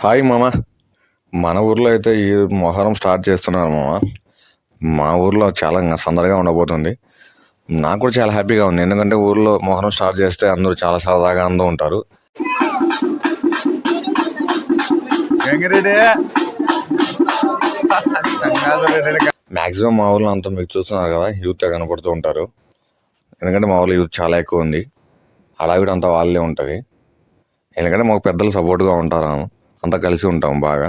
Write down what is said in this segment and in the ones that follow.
Hi మామ. మన ఊర్లో అయితే ఈ మొహరం స్టార్ట్ చేస్తున్నారు మామ. మా ఊర్లో చాలా సందడిగా ఉండబోతుంది. నాకు కూడా చాలా హ్యాపీగా ఉంది, ఎందుకంటే ఊర్లో మొహరం స్టార్ట్ చేస్తే అందరూ చాలా సరదాగా అందరూ ఉంటారు. మ్యాక్సిమం మా ఊర్లో అంతా మీకు చూస్తున్నారు కదా, యూత్ కనపడుతూ ఉంటారు. ఎందుకంటే మా ఊర్లో యూత్ చాలా ఎక్కువ ఉంది, హడావిడి అంతా వాళ్ళే ఉంటుంది. ఎందుకంటే మాకు పెద్దలు సపోర్ట్గా ఉంటారు, అంతా కలిసి ఉంటాము బాగా.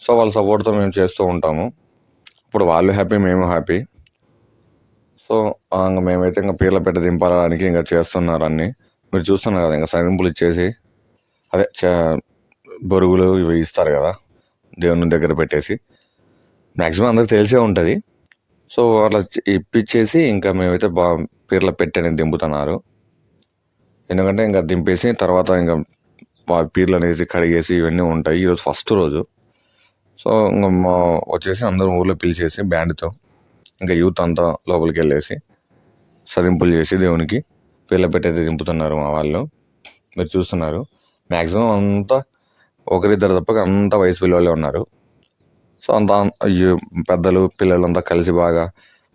సో వాళ్ళ సపోర్ట్తో మేము చేస్తూ ఉంటాము. ఇప్పుడు వాళ్ళు హ్యాపీ, మేము హ్యాపీ. సో ఇంకా మేమైతే ఇంకా పీర్ల పెట్ట దింపడానికి ఇంకా చేస్తున్నారు అన్నీ మీరు చూస్తున్నారు కదా. ఇంకా సరింపులు ఇచ్చేసి అదే బొరుగులు ఇవి ఇస్తారు కదా దేవుని దగ్గర పెట్టేసి, మ్యాక్సిమం అందరికి తెలిసే ఉంటుంది. సో అట్లా ఇప్పించేసి ఇంకా మేమైతే పీర్ల పెట్టని దింపుతున్నారు. ఎందుకంటే ఇంకా దింపేసి తర్వాత ఇంకా పీర్లు అనేది కడిగేసి ఇవన్నీ ఉంటాయి. ఈరోజు ఫస్ట్ రోజు. సో ఇంకా వచ్చేసి అందరూ ఊళ్ళో పిలిచేసి బ్యాండ్తో ఇంకా యూత్ అంతా లోపలికి వెళ్ళేసి సరింపులు చేసి దేవునికి పీర్ల పెట్టయితే దింపుతున్నారు మా వాళ్ళు. మీరు చూస్తున్నారు మ్యాక్సిమం అంతా ఒకరిద్దరు తప్పక అంతా వయసు పిల్లలే ఉన్నారు. సో అంతా పెద్దలు పిల్లలు అంతా కలిసి బాగా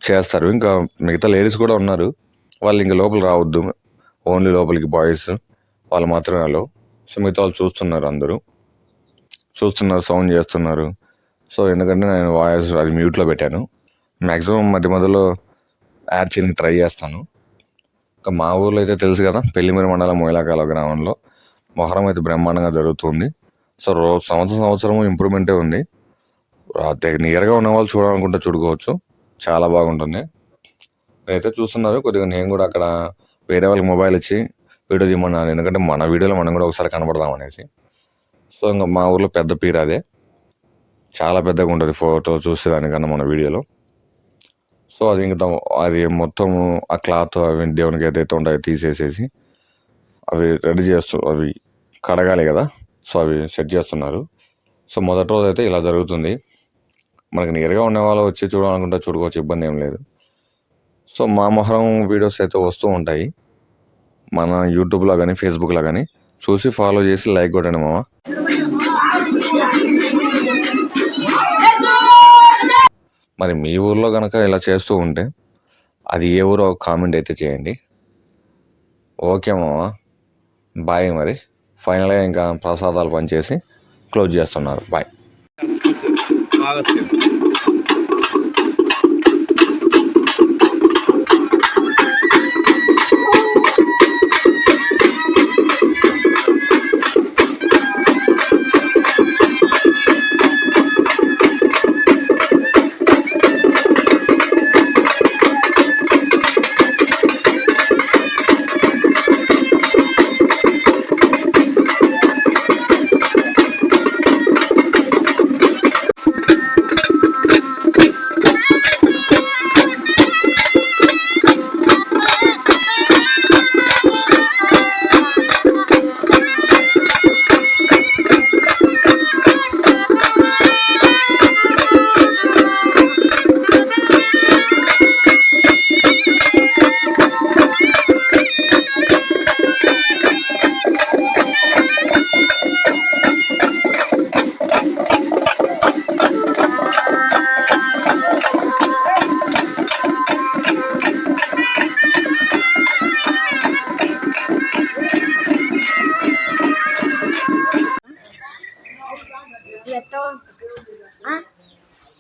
చేస్తారు. ఇంకా మిగతా లేడీస్ కూడా ఉన్నారు, వాళ్ళు ఇంకా లోపలికి రావద్దు, ఓన్లీ లోపలికి బాయ్స్ వాళ్ళు మాత్రమే వాళ్ళు. సో మిగతా వాళ్ళు చూస్తున్నారు, అందరూ చూస్తున్నారు, సౌండ్ చేస్తున్నారు. సో ఎందుకంటే నేను వాయిస్ అది మ్యూట్లో పెట్టాను. మ్యాక్సిమం మధ్య మధ్యలో యాడ్ చేయడానికి ట్రై చేస్తాను. ఇంకా మా ఊర్లో అయితే తెలుసు కదా, పెళ్లిమరి మండలం మొయిలాకాల గ్రామంలో మొహరం అయితే బ్రహ్మాండంగా జరుగుతుంది. సో సంవత్సరం ఇంప్రూవ్మెంటే ఉంది. నియర్గా ఉన్న వాళ్ళు చూడాలనుకుంటే చూడుకోవచ్చు, చాలా బాగుంటుంది. నేనైతే చూస్తున్నారు కొద్దిగా, నేను కూడా అక్కడ వేరే వాళ్ళకి మొబైల్ ఇచ్చి వీడియో తీయమన్నాను, ఎందుకంటే మన వీడియోలో మనం కూడా ఒకసారి కనబడదాం అనేసి. సో ఇంకా మా ఊర్లో పెద్ద పీర్ అదే, చాలా పెద్దగా ఉంటుంది ఫోటో చూసేదానికన్నా మన వీడియోలో. సో అది ఇంకా అది మొత్తం ఆ క్లాత్ అవి దేవునికి ఏదైతే ఉంటాయో తీసేసేసి అవి రెడీ అవి కడగాలి కదా, సో అవి సెట్ చేస్తున్నారు. సో మొదటి రోజు అయితే ఇలా జరుగుతుంది. మనకి నియర్గా ఉండే వాళ్ళు వచ్చి చూడాలనుకుంటే చూడుకోవచ్చు, ఇబ్బంది ఏం లేదు. సో మా మొహరం వీడియోస్ అయితే వస్తూ ఉంటాయి మన యూట్యూబ్లో కానీ ఫేస్బుక్లో కానీ, చూసి ఫాలో చేసి లైక్ కొట్టండి మామ. మరి మీ ఊర్లో కనుక ఇలా చేస్తూ ఉంటే అది ఏ ఊరో కామెంట్ అయితే చేయండి. ఓకే మామ, బాయ్. మరి ఫైనల్గా ఇంకా ప్రసాదాలు పనిచేసి క్లోజ్ చేస్తున్నారు. బాయ్.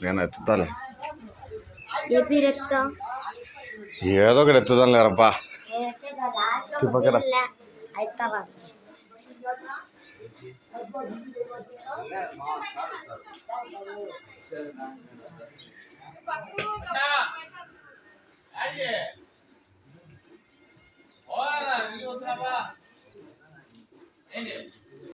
నేను ఎత్తుతాలే, ఏదో ఒకటి ఎత్తుతాను లేరప్పా.